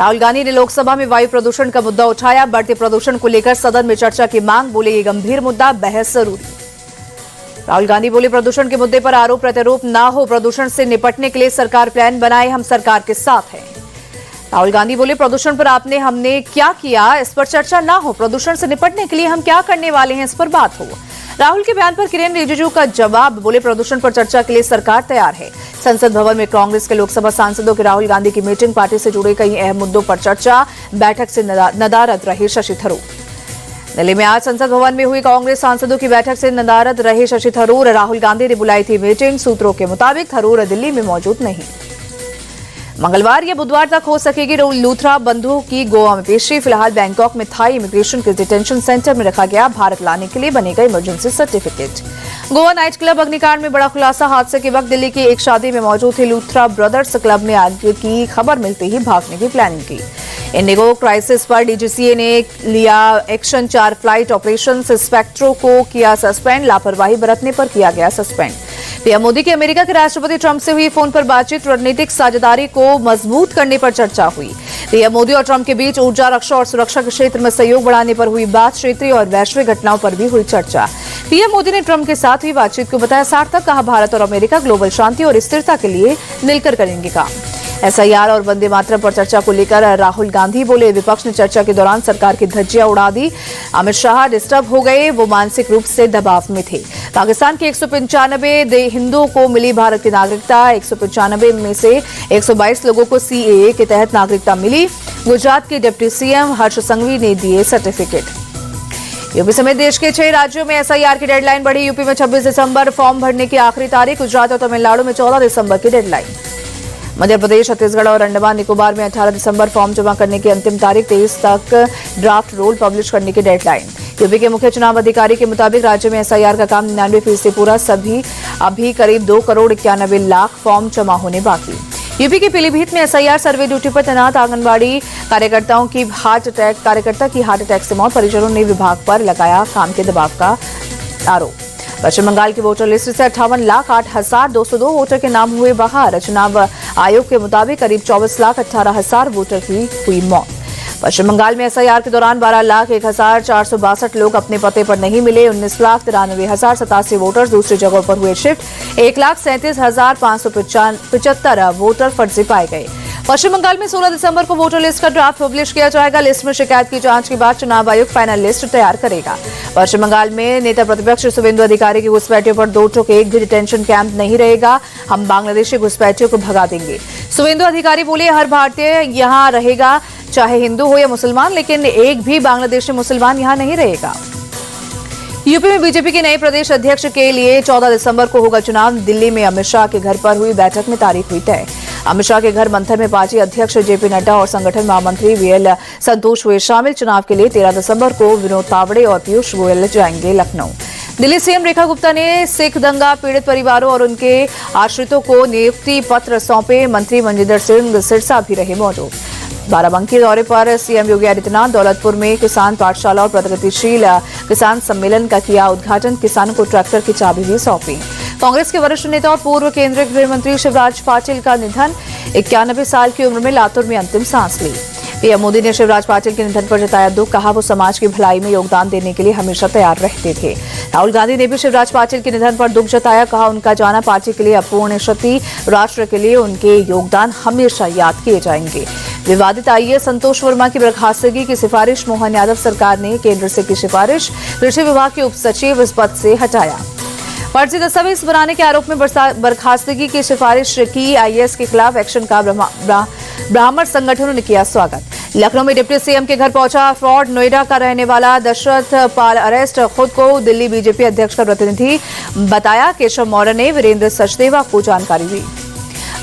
राहुल गांधी ने लोकसभा में वायु प्रदूषण का मुद्दा उठाया। बढ़ते प्रदूषण को लेकर सदन में चर्चा की मांग। बोले ये गंभीर मुद्दा, बहस जरूरी। राहुल गांधी बोले प्रदूषण के मुद्दे पर आरोप प्रत्यारोप ना हो, प्रदूषण से निपटने के लिए सरकार प्लान बनाए, हम सरकार के साथ हैं। राहुल गांधी बोले प्रदूषण पर हमने क्या किया इस पर चर्चा ना हो, प्रदूषण से निपटने के लिए हम क्या करने वाले हैं इस पर बात हो। राहुल के बयान पर किरेन रिजिजू का जवाब। बोले प्रदूषण पर चर्चा के लिए सरकार तैयार है। संसद भवन में कांग्रेस के लोकसभा सांसदों की राहुल गांधी की मीटिंग, पार्टी से जुड़े कई अहम मुद्दों पर चर्चा। बैठक से नदारद रहे शशि थरूर। दिल्ली में आज संसद भवन में हुई कांग्रेस सांसदों की बैठक से नदारद रहे शशि थरूर। राहुल गांधी ने बुलाई थी मीटिंग। सूत्रों के मुताबिक थरूर दिल्ली में मौजूद नहीं। मंगलवार या बुधवार तक हो सकेगी लूथरा बंधुओं की गोवा में पेशी। फिलहाल बैंकॉक में थाई इमिग्रेशन के डिटेंशन सेंटर में रखा गया। भारत लाने के लिए बनेगा emergency certificate. Goa night club अग्निकांड में बड़ा खुलासा। हादसे के वक्त दिल्ली की एक शादी में मौजूद थे लूथरा ब्रदर्स। क्लब में आग की खबर मिलते ही भागने की प्लानिंग की। इंडिगो क्राइसिस पर डीजीसीए ने लिया एक्शन। 4 फ्लाइट ऑपरेशन स्पेक्ट्रो को किया सस्पेंड। लापरवाही बरतने पर किया गया सस्पेंड। पीएम मोदी की अमेरिका के राष्ट्रपति ट्रंप से हुई फोन पर बातचीत। रणनीतिक साझेदारी को मजबूत करने पर चर्चा हुई। पीएम मोदी और ट्रंप के बीच ऊर्जा, रक्षा और सुरक्षा के क्षेत्र में सहयोग बढ़ाने पर हुई बात। क्षेत्रीय और वैश्विक घटनाओं पर भी हुई चर्चा। पीएम मोदी ने ट्रंप के साथ हुई बातचीत को बताया सार्थक। कहा भारत और अमेरिका ग्लोबल शांति और स्थिरता के लिए मिलकर करेंगे काम। एसआईआर और वंदे मातरम पर चर्चा को लेकर राहुल गांधी बोले विपक्ष ने चर्चा के दौरान सरकार की धज्जियां उड़ा दी। अमित शाह डिस्टर्ब हो गए, वो मानसिक रूप से दबाव में थे। पाकिस्तान के 195 हिंदुओं को मिली भारत की नागरिकता। 195 में से 122 लोगों को सीएए के तहत नागरिकता मिली। गुजरात के डिप्टी सीएम हर्ष संघवी ने दिए सर्टिफिकेट। यूपी समेत देश के 6 राज्यों में एसआईआर की डेडलाइन बढ़ी। यूपी में 26 दिसंबर फॉर्म भरने की आखिरी तारीख। गुजरात और तमिलनाडु में 14 दिसंबर की डेडलाइन। मध्य प्रदेश, छत्तीसगढ़ और अंडमान निकोबार में 18 दिसंबर फॉर्म जमा करने की अंतिम तारीख। 23 तक ड्राफ्ट रोल पब्लिश करने की डेडलाइन। यूपी के मुख्य चुनाव अधिकारी के मुताबिक राज्य में एसआईआर का काम 99% पूरा। अभी करीब 2 करोड़ 91 लाख फॉर्म जमा होने बाकी। यूपी के पीलीभीत में एसआईआर सर्वे ड्यूटी पर तैनात आंगनबाड़ी कार्यकर्ता की हार्ट अटैक से मौत। परिजनों ने विभाग पर लगाया काम के दबाव का आरोप। पश्चिम बंगाल की वोटर लिस्ट से 58,08,202 वोटर के नाम हुए बाहर। चुनाव आयोग के मुताबिक करीब 24,18,000 वोटर की हुई मौत। पश्चिम बंगाल में एसआईआर के दौरान 12,01,462 लोग अपने पते पर नहीं मिले। 19,93,087 वोटर दूसरी जगहों पर हुए शिफ्ट। 1,37,575 वोटर फर्जी पाए गए। पश्चिम बंगाल में 16 दिसंबर को वोटर लिस्ट का ड्राफ्ट पब्लिश किया जाएगा। लिस्ट में शिकायत की जांच के बाद चुनाव आयोग फाइनल लिस्ट तैयार करेगा। पश्चिम बंगाल में नेता प्रतिपक्ष शुवेंदु अधिकारी की घुसपैठियों पर 2 टोक एक भी डिटेंशन कैंप नहीं रहेगा। हम बांग्लादेशी घुसपैठियों को भगा देंगे। शुवेंदु अधिकारी बोले हर भारतीय यहां रहेगा, चाहे हिंदू हो या मुसलमान, लेकिन एक भी बांग्लादेशी मुसलमान यहां नहीं रहेगा। यूपी में बीजेपी के नए प्रदेश अध्यक्ष के लिए 14 दिसंबर को होगा चुनाव। दिल्ली में अमित शाह के घर पर हुई बैठक में तारीख हुई तय। अमित शाह के घर मंथन में पार्टी अध्यक्ष जेपी नड्डा और संगठन महामंत्री वीएल संतोष हुए शामिल। चुनाव के लिए 13 दिसंबर को विनोद तावड़े और पीयूष गोयल जाएंगे लखनऊ। दिल्ली सीएम रेखा गुप्ता ने सिख दंगा पीड़ित परिवारों और उनके आश्रितों को नियुक्ति पत्र सौंपे। मंत्री मंजिंदर सिंह सिरसा भी रहे मौजूद। बाराबंकी दौरे पर सीएम योगी आदित्यनाथ दौलतपुर में किसान पाठशाला और प्रगतिशील किसान सम्मेलन का किया उद्घाटन। किसानों को ट्रैक्टर की चाबी भी सौंपी। कांग्रेस के वरिष्ठ नेता और पूर्व केंद्रीय गृह मंत्री शिवराज पाटिल का निधन। 91 साल की उम्र में लातूर में अंतिम सांस ली। पीएम मोदी ने शिवराज पाटिल के निधन पर जताया दुख। कहा वो समाज की भलाई में योगदान देने के लिए हमेशा तैयार रहते थे। राहुल गांधी ने भी शिवराज पाटिल के निधन पर दुख जताया। कहा उनका जाना पार्टी के लिए अपूर्ण क्षति। राष्ट्र के लिए उनके योगदान हमेशा याद किए जाएंगे। विवादित आईएएस संतोष वर्मा की बर्खास्तगी की सिफारिश। मोहन यादव सरकार ने केंद्र से की सिफारिश। कृषि विभाग के उप सचिव इस पद से हटाया। फर्जी दस्तावेज बनाने के आरोप में बर्खास्तगी की सिफारिश की। आईएएस के खिलाफ एक्शन का ब्राह्मण संगठनों ने किया स्वागत। लखनऊ में डिप्टी सीएम के घर पहुंचा फ्रॉड। नोएडा का रहने वाला दशरथ पाल अरेस्ट। खुद को दिल्ली बीजेपी अध्यक्ष का प्रतिनिधि बताया। केशव मौर्य ने वीरेंद्र सचदेवा को जानकारी दी।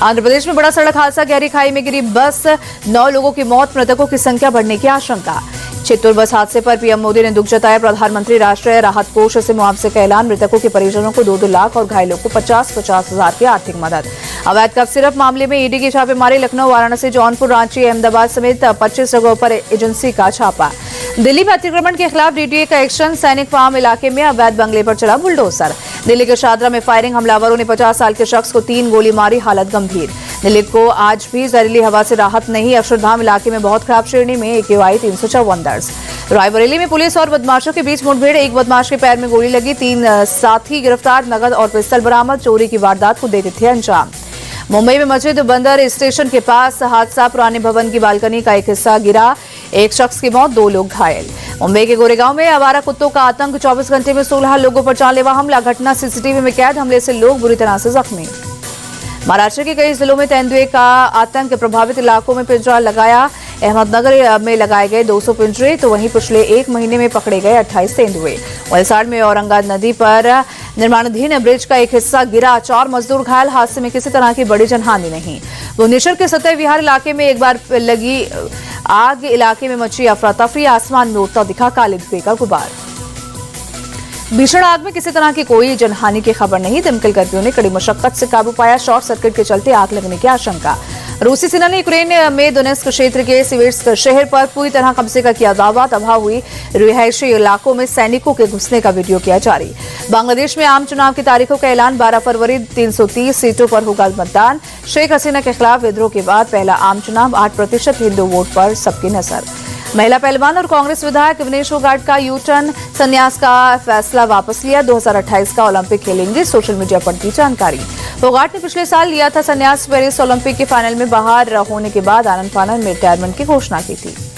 आंध्र प्रदेश में बड़ा सड़क हादसा। गहरी खाई में गिरी बस। 9 लोगों की मौत। मृतकों की संख्या बढ़ने की आशंका। चित्तूर बस हादसे पर पीएम मोदी ने दुख जताया। प्रधानमंत्री राष्ट्रीय राहत कोष से मुआवजे का ऐलान। मृतकों के परिजनों को 2-2 लाख और घायलों को 50-50 हजार की आर्थिक मदद। अवैध कफ सिरप मामले में ईडी की छापेमारी। लखनऊ, वाराणसी, जौनपुर, रांची, अहमदाबाद समेत 25 जगहों पर एजेंसी का छापा। दिल्ली में अतिक्रमण के खिलाफ डीटीए का एक्शन। सैनिक फार्म इलाके में अवैध बंगले पर चला बुलडोजर। दिल्ली के शादरा में फायरिंग। हमलावरों ने 50 साल के शख्स को 3 गोली मारी। हालत गंभीर। दिल्ली को आज भी जहरीली हवा से राहत नहीं। अक्षरधाम इलाके में बहुत खराब श्रेणी में AQI 354 दर्ज। रायबरेली में पुलिस और बदमाशों के बीच मुठभेड़, एक बदमाश के पैर में गोली लगी, 3 साथी गिरफ्तार, नगद और पिस्टल बरामद। चोरी की वारदात को देते थे अंजाम। मुंबई में मस्जिद बंदर स्टेशन के पास हादसा, पुराने भवन की बालकनी का एक हिस्सा गिरा, एक शख्स की मौत, 2 लोग घायल। मुंबई के गोरेगांव में आवारा कुत्तों का आतंक, 24 घंटे में 16 लोगों पर जानलेवा हमला, घटना CCTV में कैद, हमले से लोग बुरी तरह से जख्मी। महाराष्ट्र के कई जिलों में तेंदुए का आतंक, प्रभावित इलाकों में पिंजरा लगाया। अहमदनगर में लगाए गए 200 पिंजरे, तो वहीं पिछले 1 महीने में पकड़े गए 28 तेंदुए। वलसाड़ में औरंगाबाद नदी पर निर्माणाधीन ब्रिज का एक हिस्सा गिरा, 4 मजदूर घायल, हादसे में किसी तरह की बड़ी जनहानि नहीं। भुवनेश्वर के सतह विहार इलाके में एक बार लगी आग, इलाके में मची अफरा तफरी, आसमान में उड़ता दिखा काले धुएं का गुबार। भीषण आग में किसी तरह की कोई जनहानि की खबर नहीं। दमकल कर्मियों ने कड़ी मशक्कत से काबू पाया, शॉर्ट सर्किट के चलते आग लगने की आशंका। रूसी सेना ने यूक्रेन में दोनेत्स्क क्षेत्र के सिविर्स्क शहर पर पूरी तरह कब्जे का किया दावा। तबाह हुई रिहायशी इलाकों में सैनिकों के घुसने का वीडियो किया जारी। बांग्लादेश में आम चुनाव की तारीखों का ऐलान, 12 फरवरी, 330 सीटों पर होगा मतदान। शेख हसीना के खिलाफ विद्रोह के बाद पहला आम चुनाव, 8% हिंदू वोट पर सबकी नजर। महिला पहलवान और कांग्रेस विधायक विनेश फोगाट का यू-टर्न, संन्यास का फैसला वापस लिया, 2028 का ओलंपिक खेलेंगे, सोशल मीडिया पर दी जानकारी। फोगाट ने पिछले साल लिया था संन्यास, पेरिस ओलंपिक के फाइनल में बाहर होने के बाद आनंद फानन में रिटायरमेंट की घोषणा की थी।